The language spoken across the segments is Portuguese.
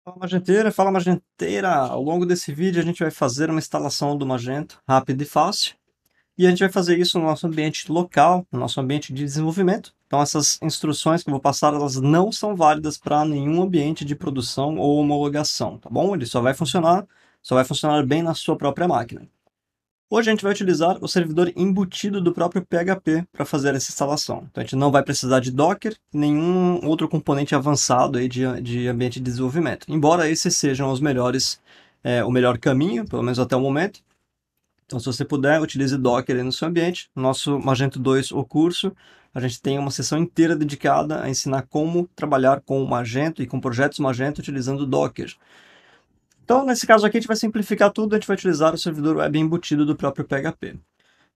Fala Magenteira! Ao longo desse vídeo a gente vai fazer uma instalação do Magento rápida e fácil. E a gente vai fazer isso no nosso ambiente local, no nosso ambiente de desenvolvimento. Então essas instruções que eu vou passar, elas não são válidas para nenhum ambiente de produção ou homologação, tá bom? Ele só vai funcionar bem na sua própria máquina. Hoje a gente vai utilizar o servidor embutido do próprio PHP para fazer essa instalação. Então a gente não vai precisar de Docker, nenhum outro componente avançado aí de ambiente de desenvolvimento. Embora esses sejam os melhores, o melhor caminho, pelo menos até o momento. Então se você puder, utilize Docker aí no seu ambiente. No nosso Magento 2, o curso, a gente tem uma sessão inteira dedicada a ensinar como trabalhar com o Magento e com projetos Magento utilizando Docker. Então, nesse caso aqui, a gente vai simplificar tudo, a gente vai utilizar o servidor web embutido do próprio PHP.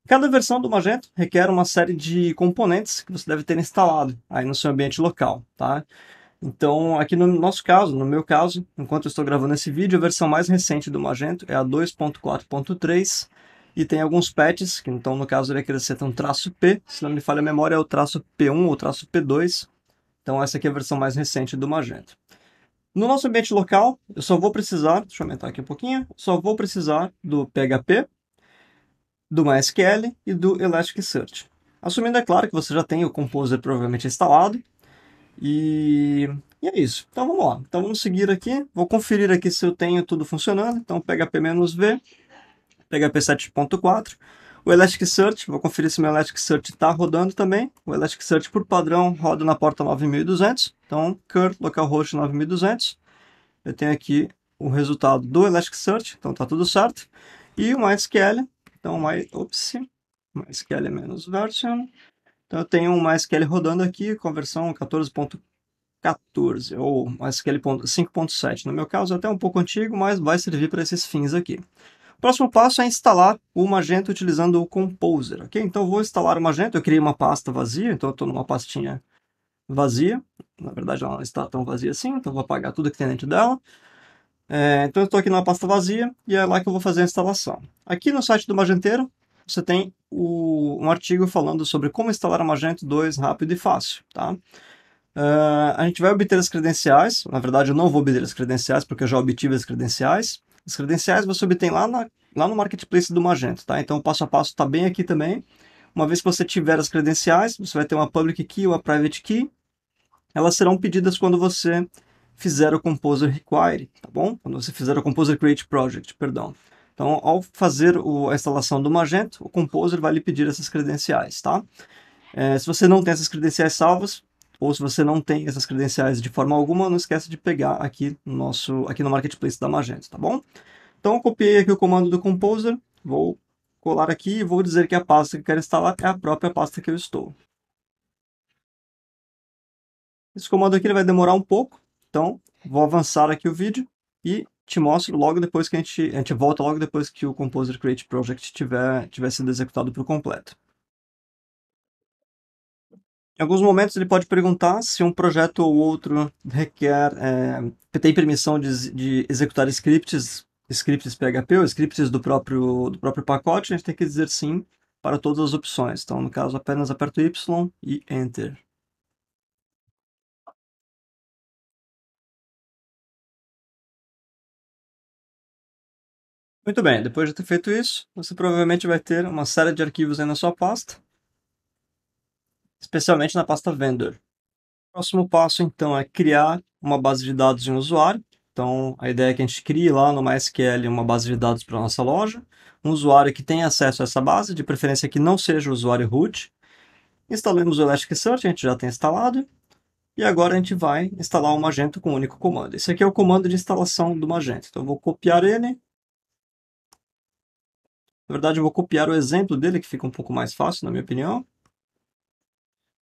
Cada versão do Magento requer uma série de componentes que você deve ter instalado aí no seu ambiente local, tá? Então, aqui no nosso caso, no meu caso, enquanto eu estou gravando esse vídeo, a versão mais recente do Magento é a 2.4.3 e tem alguns patches, que então no caso ele acrescenta um traço P, se não me falha a memória é o traço P1 ou traço P2, então essa aqui é a versão mais recente do Magento. No nosso ambiente local, eu só vou precisar, deixa eu aumentar aqui um pouquinho, só vou precisar do PHP, do MySQL e do Elasticsearch. Assumindo, é claro, que você já tem o Composer provavelmente instalado. E é isso. Então vamos lá. Então vamos seguir aqui. Vou conferir aqui se eu tenho tudo funcionando. Então PHP-V, PHP 7.4. O Elasticsearch, vou conferir se meu Elasticsearch está rodando também. O Elasticsearch, por padrão, roda na porta 9200. Então, cur localhost 9200. Eu tenho aqui o resultado do Elasticsearch, então está tudo certo. E o MySQL, então MySQL-version. Então eu tenho um MySQL rodando aqui com a versão 14.14 ou MySQL 5.7. No meu caso é até um pouco antigo, mas vai servir para esses fins aqui. O próximo passo é instalar o Magento utilizando o Composer, ok? Então eu vou instalar o Magento, eu criei uma pasta vazia, então eu estou numa pastinha vazia. Na verdade ela não está tão vazia assim, então eu vou apagar tudo que tem dentro dela. Então eu estou aqui numa pasta vazia e é lá que eu vou fazer a instalação. Aqui no site do Magenteiro, você tem um artigo falando sobre como instalar a Magento 2 rápido e fácil. Tá? A gente vai obter as credenciais, na verdade eu não vou obter as credenciais porque eu já obtive as credenciais. As credenciais você obtém lá no Marketplace do Magento. Tá? Então o passo a passo está bem aqui também. Uma vez que você tiver as credenciais, você vai ter uma Public Key ou uma Private Key. Elas serão pedidas quando você fizer o Composer Require, tá bom? Quando você fizer o Composer Create Project, perdão. Então, ao fazer a instalação do Magento, o Composer vai lhe pedir essas credenciais, tá? Se você não tem essas credenciais salvas, ou se você não tem essas credenciais de forma alguma, não esqueça de pegar aqui no Marketplace da Magento, tá bom? Então, eu copiei aqui o comando do Composer, vou colar aqui e vou dizer que a pasta que eu quero instalar é a própria pasta que eu estou. Esse comando aqui ele vai demorar um pouco, então vou avançar aqui o vídeo e te mostro logo depois que a gente volta logo depois que o Composer Create Project tiver sido executado por completo. Em alguns momentos ele pode perguntar se um projeto ou outro tem permissão de executar scripts PHP ou scripts do próprio pacote. A gente tem que dizer sim para todas as opções. Então, no caso, apenas aperto Y e Enter. Muito bem, depois de ter feito isso, você provavelmente vai ter uma série de arquivos aí na sua pasta, especialmente na pasta Vendor. O próximo passo, então, é criar uma base de dados de um usuário. Então, a ideia é que a gente crie lá no MySQL uma base de dados para a nossa loja, um usuário que tenha acesso a essa base, de preferência que não seja o usuário root. Instalamos o Elasticsearch, a gente já tem instalado, e agora a gente vai instalar o Magento com um único comando. Esse aqui é o comando de instalação do Magento. Então, eu vou copiar ele. Na verdade, eu vou copiar o exemplo dele, que fica um pouco mais fácil, na minha opinião.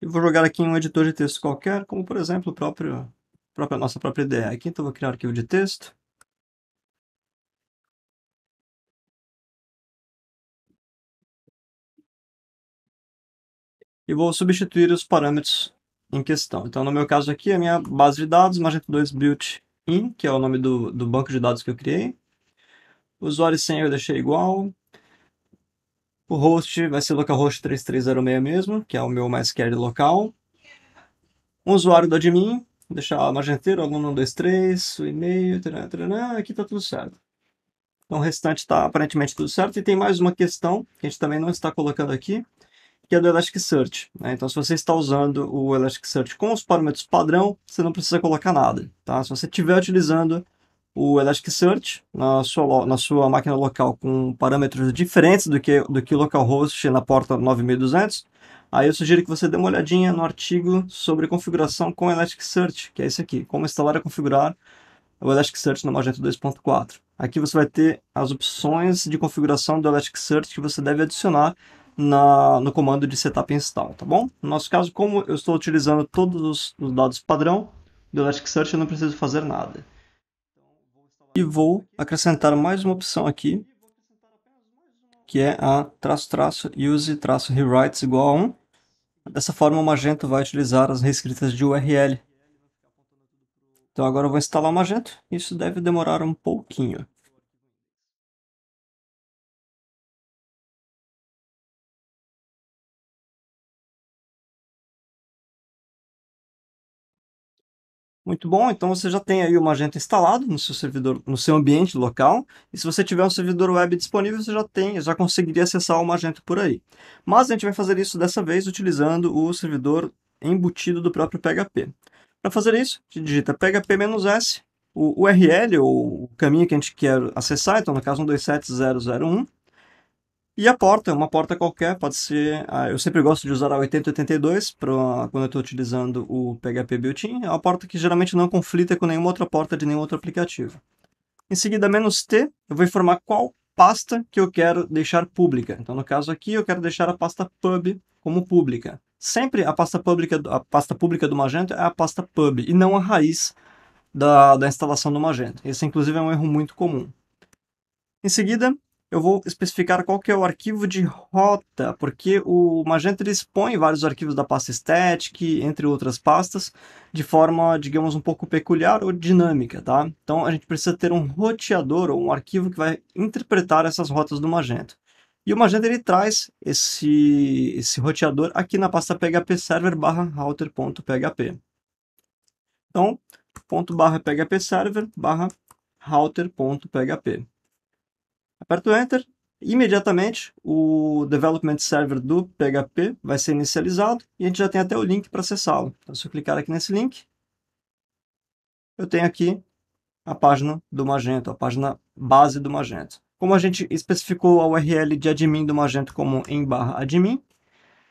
E vou jogar aqui em um editor de texto qualquer, como por exemplo nossa própria IDE. Aqui, então, vou criar um arquivo de texto. E vou substituir os parâmetros em questão. Então, no meu caso aqui, a minha base de dados, Magento 2 built-in, que é o nome do banco de dados que eu criei. O usuário e senha eu deixei igual. O host vai ser localhost 3306 mesmo, que é o meu MySQL local. Um usuário do admin, deixar magenteiro, aluno 1, 2, 3, o e-mail, aqui está tudo certo. Então o restante está aparentemente tudo certo. E tem mais uma questão que a gente também não está colocando aqui, que é do Elasticsearch, né? Então se você está usando o Elasticsearch com os parâmetros padrão, você não precisa colocar nada, tá? Se você estiver utilizando o Elasticsearch na sua máquina local com parâmetros diferentes do que localhost na porta 9200, aí eu sugiro que você dê uma olhadinha no artigo sobre configuração com Elasticsearch, que é esse aqui, como instalar e configurar o Elasticsearch no Magento 2.4. Aqui você vai ter as opções de configuração do Elasticsearch que você deve adicionar no comando de setup install, tá bom? No nosso caso, como eu estou utilizando todos os dados padrão do Elasticsearch, eu não preciso fazer nada. E vou acrescentar mais uma opção aqui, que é a use-rewrites igual a 1. Dessa forma, o Magento vai utilizar as reescritas de URL. Então agora eu vou instalar o Magento. Isso deve demorar um pouquinho. Muito bom, então você já tem aí o Magento instalado no seu servidor, no seu ambiente local. E se você tiver um servidor web disponível, você já conseguiria acessar o Magento por aí. Mas a gente vai fazer isso dessa vez utilizando o servidor embutido do próprio PHP. Para fazer isso, a gente digita php-s, o URL, ou o caminho que a gente quer acessar, então no caso 127.0.0.1, e a porta, uma porta qualquer, pode ser... eu sempre gosto de usar a 8082 quando eu estou utilizando o PHP Built-in. É uma porta que geralmente não conflita com nenhuma outra porta de nenhum outro aplicativo. Em seguida, "-t", eu vou informar qual pasta que eu quero deixar pública. Então, no caso aqui, eu quero deixar a pasta pub como pública. Sempre a pasta pública do Magento é a pasta pub, e não a raiz da instalação do Magento. Esse, inclusive, é um erro muito comum. Em seguida, eu vou especificar qual que é o arquivo de rota, porque o Magento expõe vários arquivos da pasta static, entre outras pastas, de forma, digamos, um pouco peculiar ou dinâmica, tá? Então a gente precisa ter um roteador ou um arquivo que vai interpretar essas rotas do Magento. E o Magento ele traz esse roteador aqui na pasta php server /router.php. Então, ./php server /router.php. Aperto Enter, imediatamente o Development Server do PHP vai ser inicializado e a gente já tem até o link para acessá-lo. Então, se eu clicar aqui nesse link, eu tenho aqui a página do Magento, a página base do Magento. Como a gente especificou a URL de admin do Magento como em /admin,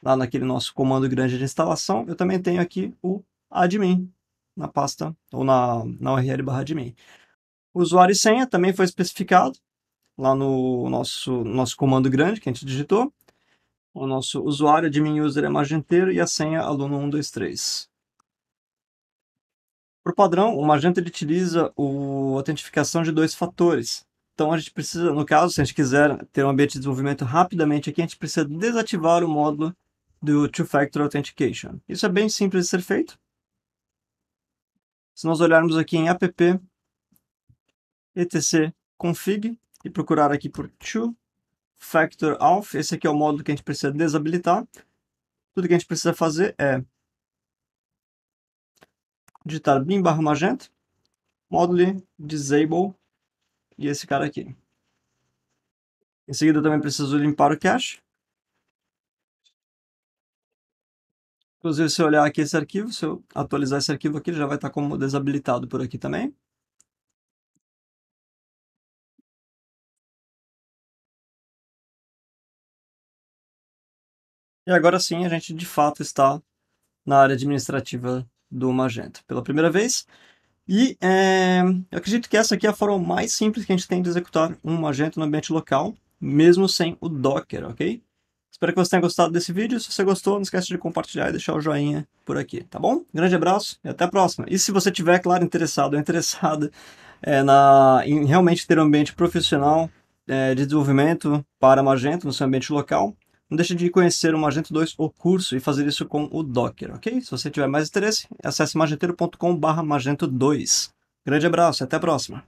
lá naquele nosso comando grande de instalação, eu também tenho aqui o admin na pasta, ou na URL /admin. O usuário e senha também foi especificado lá no nosso comando grande que a gente digitou. O nosso usuário admin user é magenteiro e a senha aluno 123. Por padrão, o Magento ele utiliza a autentificação de 2 fatores. Então a gente precisa, no caso, se a gente quiser ter um ambiente de desenvolvimento rapidamente aqui, a gente precisa desativar o módulo do Two-Factor Authentication. Isso é bem simples de ser feito. Se nós olharmos aqui em app etc config e procurar aqui por Two-Factor Auth, esse aqui é o módulo que a gente precisa desabilitar. Tudo que a gente precisa fazer é digitar bin/magento, module disable e esse cara aqui. Em seguida, eu também preciso limpar o cache. Inclusive, se eu olhar aqui esse arquivo, se eu atualizar esse arquivo aqui, ele já vai estar como desabilitado por aqui também. E agora sim, a gente de fato está na área administrativa do Magento pela primeira vez. E eu acredito que essa aqui é a forma mais simples que a gente tem de executar um Magento no ambiente local, mesmo sem o Docker, ok? Espero que você tenha gostado desse vídeo. Se você gostou, não esquece de compartilhar e deixar o joinha por aqui, tá bom? Grande abraço e até a próxima. E se você tiver, claro, interessado ou interessada em realmente ter um ambiente profissional de desenvolvimento para Magento no seu ambiente local, não deixe de conhecer o Magento 2, o curso, e fazer isso com o Docker, ok? Se você tiver mais interesse, acesse magenteiro.com/magento2. Grande abraço e até a próxima.